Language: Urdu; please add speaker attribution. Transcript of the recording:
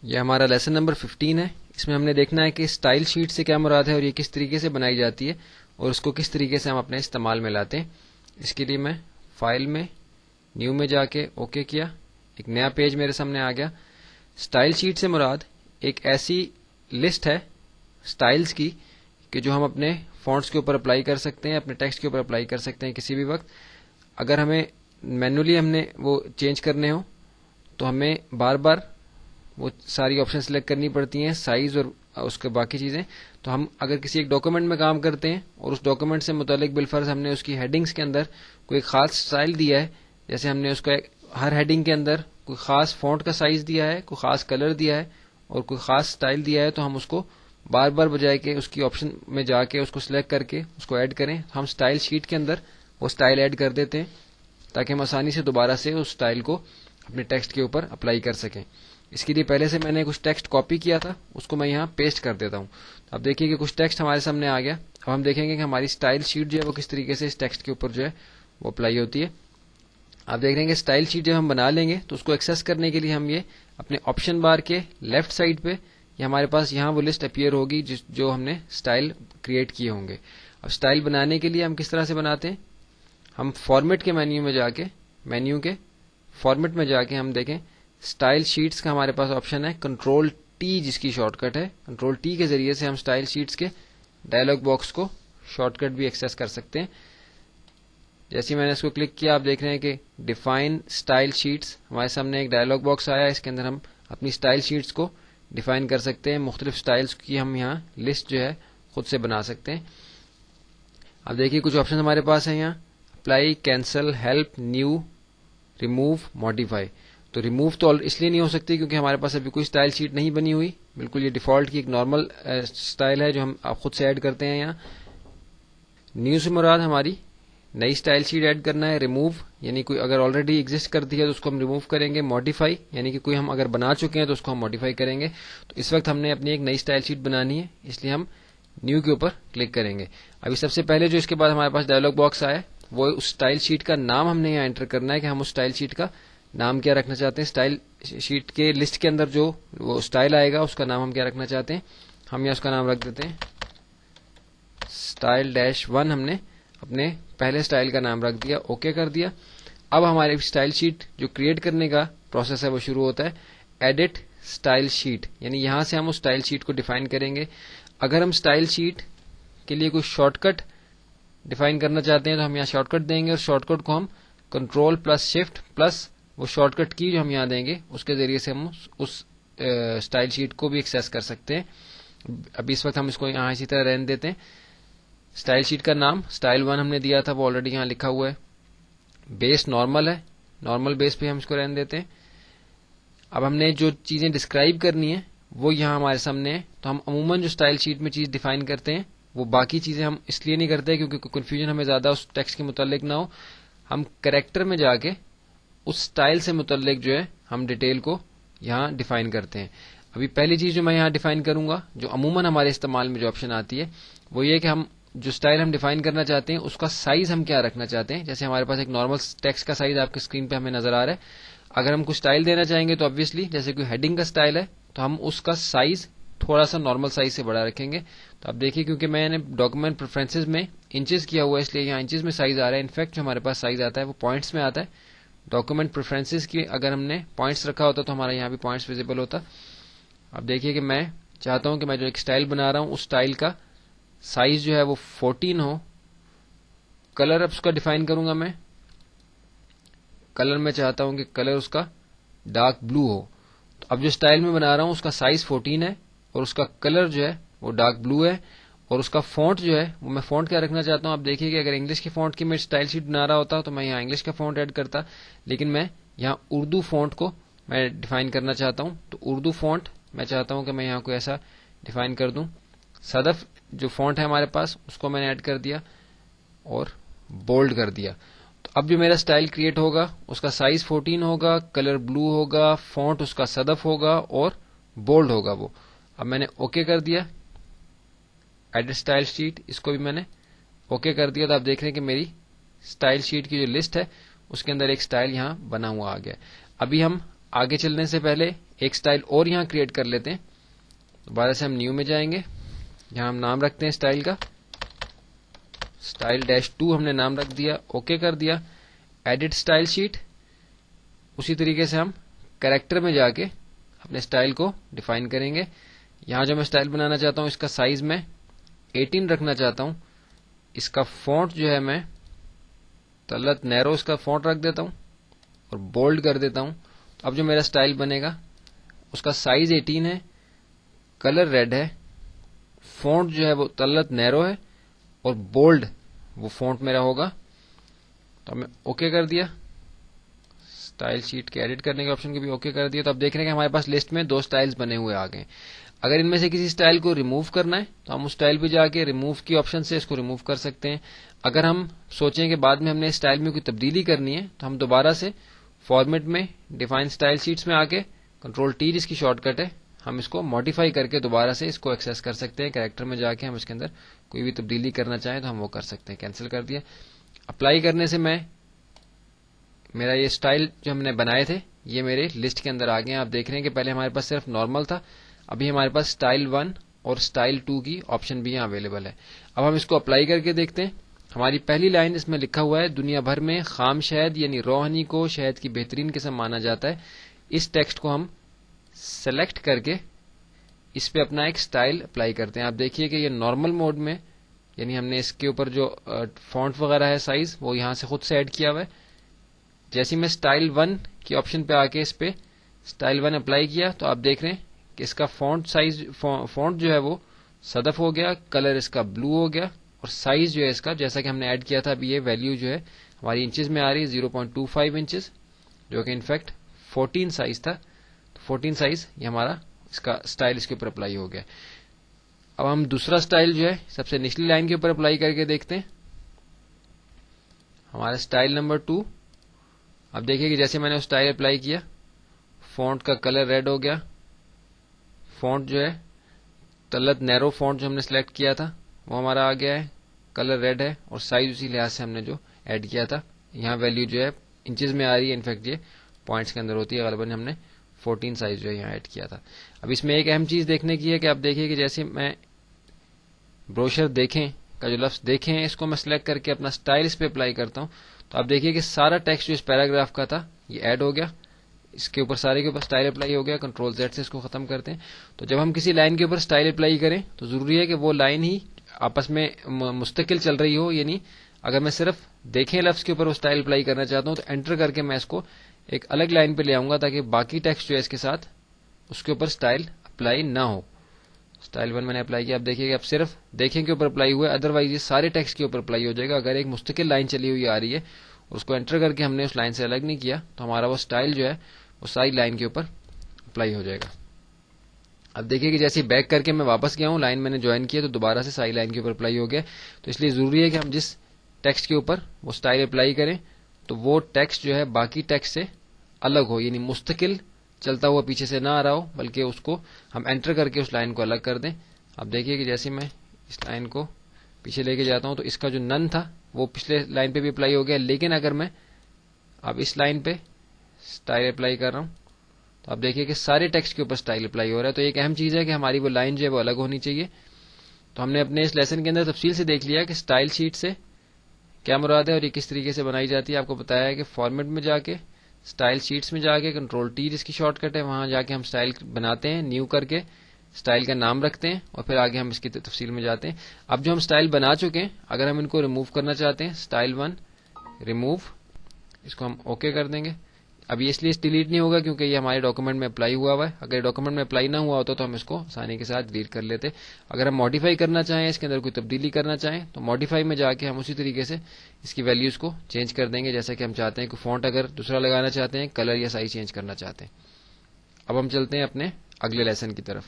Speaker 1: یہ ہمارا لیسن نمبر 15 ہے. اس میں ہم نے دیکھنا ہے کہ اسٹائل شیٹ سے کیا مراد ہے اور یہ کس طریقے سے بنائی جاتی ہے اور اس کو کس طریقے سے ہم اپنے استعمال میں لاتے ہیں. اس کے لیے میں فائل میں نیو میں جا کے اوکے کیا. ایک نیا پیج میرے سامنے آ گیا. اسٹائل شیٹ سے مراد ایک ایسی لسٹ ہے اسٹائلز کی کہ جو ہم اپنے فونٹس کے اوپر اپلائی کر سکتے ہیں, اپنے ٹیکسٹ کے اوپر اپلائی کر سکتے ہیں کسی بھی وقت. اگر ہمیں مینولی ہم نے وہ چینج کرنے ہوں تو ہمیں بار بار وہ ساری آپشن سلیکٹ کرنی پڑتی ہیں, سائز اور اس کے باقی چیزیں. تو ہم اگر کسی ایک ڈاکومنٹ میں کام کرتے ہیں اور اس ڈاکومنٹ سے متعلق بالفرض ہم نے اس کی ہیڈنگز کے اندر کوئی خاص اسٹائل دیا ہے, جیسے ہم نے اس کو ہر ہیڈنگ کے اندر کوئی خاص فونٹ کا سائز دیا ہے, کوئی خاص کلر دیا ہے اور کوئی خاص اسٹائل دیا ہے, تو ہم اس کو بار بار بجائے کہ اس کی آپشن میں جا کے اس کو سلیکٹ کر کے اس کو ایڈ کریں, ہم اسٹائل شیٹ کے اندر وہ اسٹائل ایڈ کر دیتے ہیں تاکہ ہم آسانی سے دوبارہ سے اس اسٹائل کو اپنے ٹیکسٹ کے اوپر اپلائی کر سکیں. اس کے لیے پہلے سے میں نے کچھ ٹیکسٹ کاپی کیا تھا, اس کو میں یہاں پیسٹ کر دیتا ہوں. اب دیکھیے کہ کچھ ٹیکسٹ ہمارے سامنے آ گیا. اب ہم دیکھیں گے کہ ہماری اسٹائل شیٹ جو ہے وہ کس طریقے سے اس ٹیکسٹ کے اوپر جو ہے وہ اپلائی ہوتی ہے. آپ دیکھ رہے ہیں کہ اسٹائل شیٹ جب ہم بنا لیں گے تو اس کو ایکسیس کرنے کے لیے ہم یہ اپنے آپشن بار کے لیفٹ سائڈ پہ یہ ہمارے پاس یہاں وہ لسٹ اپیئر ہوگی جو ہم نے اسٹائل کریٹ کیے ہوں گے. اب اسٹائل بنانے کے لیے ہم کس طرح سے بناتے ہیں, ہم فارمیٹ کے مینیو میں جا کے مینیو کے فارمیٹ میں جا کے ہم دیکھیں اسٹائل شیٹس کا ہمارے پاس آپشن ہے کنٹرول ٹی, جس کی شارٹ کٹ ہے. کنٹرول ٹی کے ذریعے سے ہم اسٹائل شیٹس کے ڈائلاگ باکس کو شارٹ کٹ بھی ایکسیس کر سکتے ہیں. جیسے میں نے اس کو کلک کیا, آپ دیکھ رہے ہیں کہ ڈیفائن اسٹائل شیٹس ہمارے سامنے ایک ڈائلاگ باکس آیا. اس کے اندر ہم اپنی اسٹائل شیٹس کو ڈیفائن کر سکتے ہیں. مختلف اسٹائلس کی ہم یہاں لسٹ جو ہے خود سے بنا سکتے ہیں. اب دیکھیے کچھ آپشن ہمارے پاس ہیں یہاں, apply, cancel, help, new, remove, modify. تو ریموو تو اس لیے نہیں ہو سکتی کیونکہ ہمارے پاس ابھی کوئی اسٹائل شیٹ نہیں بنی ہوئی, بالکل یہ ڈیفالٹ کی ایک نارمل اسٹائل ہے جو ہم آپ خود سے ایڈ کرتے ہیں. یہاں نیو سے مراد ہماری نئی اسٹائل شیٹ ایڈ کرنا ہے. ریموو یعنی کوئی اگر آلریڈی ایگزسٹ کرتی ہے تو اس کو ہم ریموو کریں گے. ماڈیفائی یعنی کہ کوئی ہم اگر بنا چکے ہیں تو اس کو ہم ماڈیفائی کریں گے. تو اس وقت ہم نے اپنی ایک نئی اسٹائل شیٹ بنانی ہے, اس لیے ہم نیو کے اوپر کلک کریں گے. ابھی سب سے پہلے جو اس کے بعد ہمارے پاس ڈائلاگ باکس آیا وہ اس اسٹائل شیٹ کا نام ہم نے یہاں انٹر کرنا ہے کہ ہم اس اسٹائل شیٹ کا نام کیا رکھنا چاہتے ہیں. اسٹائل شیٹ کے لسٹ کے اندر جو وہ اسٹائل آئے گا اس کا نام ہم کیا رکھنا چاہتے ہیں. ہم یہاں اس کا نام رکھ دیتے ہیں اسٹائل-1. ہم نے اپنے پہلے اسٹائل کا نام رکھ دیا, اوکے کر دیا. اب ہمارے اسٹائل شیٹ جو کریٹ کرنے کا پروسیس ہے وہ شروع ہوتا ہے. ایڈٹ اسٹائل شیٹ یعنی یہاں سے ہم اس اسٹائل شیٹ کو ڈیفائن کریں گے. اگر ہم اسٹائل شیٹ کے لیے کوئی شارٹ کٹ ڈیفائن کرنا چاہتے ہیں تو ہم یہاں شارٹ کٹ دیں گے, اور شارٹ کٹ کو ہم کنٹرول پلس شفٹ پلس وہ شارٹ کٹ کی جو ہم یہاں دیں گے اس کے ذریعے سے ہم اس اسٹائل شیٹ کو بھی ایکسیس کر سکتے ہیں. ابھی اس وقت ہم اس کو یہاں اسی طرح رہنے دیتے ہیں. اسٹائل شیٹ کا نام اسٹائل-1 ہم نے دیا تھا, وہ آلریڈی یہاں لکھا ہوا ہے. بیس نارمل ہے, نارمل بیس پہ ہم اس کو رہنے دیتے ہیں. اب ہم نے جو چیزیں ڈسکرائب کرنی ہیں وہ یہاں ہمارے سامنے ہے. تو ہم عموماً جو اسٹائل شیٹ میں چیز ڈیفائن کرتے ہیں وہ باقی چیزیں ہم اس لیے نہیں کرتے کیونکہ کنفیوژن ہمیں زیادہ اس ٹیکسٹ کے متعلق نہ ہو. ہم کریکٹر میں جا کے اس اسٹائل سے متعلق جو ہے ہم ڈیٹیل کو یہاں ڈیفائن کرتے ہیں. ابھی پہلی چیز جو میں یہاں ڈیفائن کروں گا جو عموماً ہمارے استعمال میں جو آپشن آتی ہے وہ یہ کہ ہم جو اسٹائل ہم ڈیفائن کرنا چاہتے ہیں اس کا سائز ہم کیا رکھنا چاہتے ہیں. جیسے ہمارے پاس ایک نارمل ٹیکسٹ کا سائز آپ کی اسکرین پہ ہمیں نظر آ رہا ہے. اگر ہم کچھ اسٹائل دینا چاہیں گے تو obviously جیسے کوئی ہیڈنگ کا اسٹائل ہے تو ہم اس کا سائز تھوڑا سا نارمل سائز سے بڑا رکھیں گے. تو اب دیکھیے کیونکہ میں نے ڈاکومنٹ پریفرنسز میں انچز کیا ہوا ہے اس لیے یہاں انچز میں سائز آ رہا ہے. انفیکٹ جو ہمارے پاس سائز آتا ہے وہ پوائنٹس میں آتا ہے. ڈاکومنٹ پریفرنسز کی اگر ہم نے پوائنٹس رکھا ہوتا تو ہمارا یہاں بھی پوائنٹس ویزیبل ہوتا. اب دیکھیے کہ میں چاہتا ہوں کہ میں جو ایک اسٹائل بنا رہا ہوں اس اسٹائل کا سائز جو ہے وہ 14 ہو. کلر اب اس کا ڈیفائن کروں گا میں. کلر میں چاہتا ہوں کہ کلر اس کا ڈارک بلو ہو. تو اب جو اسٹائل میں بنا رہا ہوں اس کا سائز 14 ہے اور اس کا کلر جو ہے وہ ڈارک بلو ہے, اور اس کا فونٹ جو ہے وہ میں فونٹ کیا رکھنا چاہتا ہوں. آپ دیکھیے کہ اگر انگلش کی فونٹ کی میں اسٹائل شیٹ بنا رہا ہوتا تو میں یہاں انگلش کا فونٹ ایڈ کرتا, لیکن میں یہاں اردو فونٹ کو میں ڈیفائن کرنا چاہتا ہوں. تو اردو فونٹ میں چاہتا ہوں کہ میں یہاں کوئی ایسا ڈیفائن کر دوں. صدف جو فونٹ ہے ہمارے پاس اس کو میں نے ایڈ کر دیا اور بولڈ کر دیا. تو اب جو میرا اسٹائل کریٹ ہوگا اس کا سائز 14 ہوگا, کلر بلو ہوگا, فونٹ اس کا صدف ہوگا اور بولڈ ہوگا وہ. اب میں نے اوکے کر دیا. ایڈٹ اسٹائل شیٹ اس کو بھی میں نے اوکے کر دیا. تو آپ دیکھ رہے ہیں کہ میری اسٹائل شیٹ کی جو لسٹ ہے اس کے اندر ایک اسٹائل یہاں بنا ہوا آ گیا. ابھی ہم آگے چلنے سے پہلے ایک سٹائل اور یہاں کریٹ کر لیتے ہیں. دوبارہ سے ہم نیو میں جائیں گے. یہاں ہم نام رکھتے ہیں اسٹائل کا, style-2 ہم نے نام رکھ دیا, اوکے کر دیا. Edit style sheet. اسی طریقے سے ہم کریکٹر میں جا کے اپنے اسٹائل کو ڈیفائن کریں گے. یہاں جو میں اسٹائل بنانا چاہتا ہوں اس کا سائز میں 18 رکھنا چاہتا ہوں. اس کا فونٹ جو ہے میں تلت نیرو اس کا فونٹ رکھ دیتا ہوں اور بولڈ کر دیتا ہوں. اب جو میرا اسٹائل بنے گا اس کا سائز 18 ہے, کلر ریڈ ہے, فونٹ جو ہے وہ تلت نیرو ہے اور بولڈ وہ فونٹ میرا ہوگا. تو ہم نے اوکے کر دیا. اسٹائل شیٹ کے ایڈٹ کرنے کے آپشن کو بھی اوکے کر دیا. تو اب دیکھ رہے ہیں کہ ہمارے پاس لسٹ میں 2 سٹائلز بنے ہوئے آ گئے. اگر ان میں سے کسی سٹائل کو ریموو کرنا ہے تو ہم اس سٹائل پہ جا کے ریموو کی آپشن سے اس کو ریموو کر سکتے ہیں. اگر ہم سوچیں کہ بعد میں ہم نے سٹائل میں کوئی تبدیلی کرنی ہے تو ہم دوبارہ سے فارمیٹ میں ڈیفائن سٹائل شیٹس میں آ کے کنٹرول-T جس کی شارٹ کٹ ہے ہم اس کو ماڈیفائی کر کے دوبارہ سے اس کو ایکسس کر سکتے ہیں. کریکٹر میں جا کے ہم اس کے اندر کوئی بھی تبدیلی کرنا چاہیں تو ہم وہ کر سکتے ہیں. کینسل کر دیا. اپلائی کرنے سے میرا یہ سٹائل جو ہم نے بنائے تھے یہ میرے لسٹ کے اندر آ گئے ہیں. آپ دیکھ رہے ہیں کہ پہلے ہمارے پاس صرف نارمل تھا, ابھی ہمارے پاس اسٹائل 1 اور اسٹائل 2 کی آپشن بھی یہاں اویلیبل ہے. اب ہم اس کو اپلائی کر کے دیکھتے ہیں. ہماری پہلی لائن اس میں لکھا ہوا ہے دنیا بھر میں خام شہد یعنی رو ہنی کو شہد کی بہترین قسم مانا جاتا ہے. اس ٹیکسٹ کو ہم سلیکٹ کر کے اس پہ اپنا ایک سٹائل اپلائی کرتے ہیں. آپ دیکھیے کہ یہ نارمل موڈ میں یعنی ہم نے اس کے اوپر جو فونٹ وغیرہ ہے سائز وہ یہاں سے خود سے ایڈ کیا ہوا ہے. جیسے میں اسٹائل 1 کی آپشن پہ آ کے اس پہ اسٹائل 1 اپلائی کیا تو آپ دیکھ رہے ہیں کہ اس کا فونٹ جو ہے وہ صدف ہو گیا, کلر اس کا بلو ہو گیا اور سائز جو ہے اس کا جیسا کہ ہم نے ایڈ کیا تھا ابھی یہ ویلیو جو ہے ہماری انچز میں آ رہی ہے 0.25 انچز جو کہ انفیکٹ 14 سائز تھا. 14 سائز یہ ہمارا اس کا سٹائل اس کے اوپر اپلائی ہو گیا. اب ہم دوسرا سٹائل جو ہے سب سے نچلی لائن کے اوپر اپلائی کر کے دیکھتے ہیں. ہمارا سٹائل نمبر 2. اب دیکھیے کہ جیسے میں نے سٹائل اپلائی کیا فونٹ کا کلر ریڈ ہو گیا, فونٹ جو ہے تلت نیرو فونٹ جو ہم نے سلیکٹ کیا تھا وہ ہمارا آ گیا ہے, کلر ریڈ ہے اور سائز اسی لحاظ سے ہم نے جو ایڈ کیا تھا یہاں ویلیو جو ہے انچز میں آ رہی ہے, انفیکٹ یہ پوائنٹس کے اندر ہوتی ہے. غالباً ہم نے 14 سائز جو ہے یہاں ایڈ کیا تھا. اب اس میں ایک اہم چیز دیکھنے کی ہے کہ آپ دیکھیے کہ جیسے میں بروشر دیکھیں کا جو لفظ دیکھیں اس کو میں سلیکٹ کر کے اپنا سٹائل اس پہ اپلائی کرتا ہوں تو آپ دیکھیے کہ سارا ٹیکسٹ جو اس پیراگراف کا تھا یہ ایڈ ہو گیا, اس کے اوپر سارے کے اوپر سٹائل اپلائی ہو گیا. کنٹرول-Z سے اس کو ختم کرتے ہیں. تو جب ہم کسی لائن کے اوپر سٹائل اپلائی کریں تو ضروری ہے کہ وہ لائن ہی آپس میں مستقل چل رہی ہو. یعنی اگر میں صرف دیکھیں لفظ کے اوپر وہ سٹائل اپلائی کرنا چاہتا ہوں تو انٹر کر کے میں اس کو ایک الگ لائن پہ لے آؤں گا تاکہ باقی ٹیکسٹ جو ہے اس کے ساتھ اس کے اوپر سٹائل اپلائی نہ ہو. سٹائل 1 میں نے اپلائی کیا. اب دیکھیے کہ اب صرف دیکھیں کے اوپر اپلائی ہوا ہے, ادروائز یہ سارے ٹیکسٹ کے اوپر اپلائی ہو جائے گا. اگر ایک مستقل لائن چلی ہوئی آ رہی ہے اس کو انٹر کر کے ہم نے اس لائن سے الگ نہیں کیا تو ہمارا وہ سٹائل جو ہے وہ ساری لائن کے اوپر اپلائی ہو جائے گا. اب دیکھیے کہ جیسے بیک کر کے میں واپس گیا ہوں, لائن میں نے جوائن کیا تو دوبارہ سے ساری لائن کے اوپر اپلائی ہو گیا. تو اس لیے ضروری ہے کہ ہم جس ٹیکسٹ کے اوپر وہ سٹائل اپلائی کریں تو وہ ٹیکسٹ جو ہے باقی ٹیکسٹ سے الگ ہو, یعنی مستقل چلتا ہوا پیچھے سے نہ آ رہا ہو بلکہ اس کو ہم انٹر کر کے اس لائن کو الگ کر دیں. اب دیکھیے کہ جیسے میں اس لائن کو پیچھے لے کے جاتا ہوں تو اس کا جو نن تھا وہ پچھلے لائن پہ بھی اپلائی ہو گیا, لیکن اگر میں اب اس لائن پہ سٹائل اپلائی کر رہا ہوں تو آپ دیکھیے کہ سارے ٹیکسٹ کے اوپر سٹائل اپلائی ہو رہا ہے. تو ایک اہم چیز ہے کہ ہماری وہ لائن جو ہے وہ الگ ہونی چاہیے. تو ہم نے اپنے اس لیسن کے اندر تفصیل سے دیکھ لیا کہ سٹائل شیٹ سے کیا مراد ہے اور یہ کس طریقے سے بنائی جاتی ہے. آپ کو بتایا ہے کہ فارمیٹ میں جا کے سٹائل شیٹس میں جا کے کنٹرول-T جس کی شارٹ کٹ ہے وہاں جا کے ہم سٹائل بناتے ہیں, نیو کر کے سٹائل کا نام رکھتے ہیں اور پھر آگے ہم اس کی تفصیل میں جاتے ہیں. اب جو ہم سٹائل بنا چکے ہیں اگر ہم ان کو ریموو کرنا چاہتے ہیں سٹائل 1 ریموو, اس کو ہم اوکے کر دیں گے. اب یہ اس لیے ڈیلیٹ نہیں ہوگا کیونکہ یہ ہمارے ڈاکومنٹ میں اپلائی ہوا ہے. اگر ڈاکومنٹ میں اپلائی نہ ہوا ہوتا تو ہم اس کو آسانی کے ساتھ ڈیلیٹ کر لیتے. اگر ہم ماڈیفائی کرنا چاہیں, اس کے اندر کوئی تبدیلی کرنا چاہیں تو ماڈیفائی میں جا کے ہم اسی طریقے سے اس کی ویلیوز کو چینج کر دیں گے جیسا کہ ہم چاہتے ہیں. کہ فونٹ اگر دوسرا لگانا چاہتے ہیں, کلر یا سائز چینج کرنا چاہتے ہیں. اب ہم چلتے ہیں اپنے اگلے لیسن کی طرف.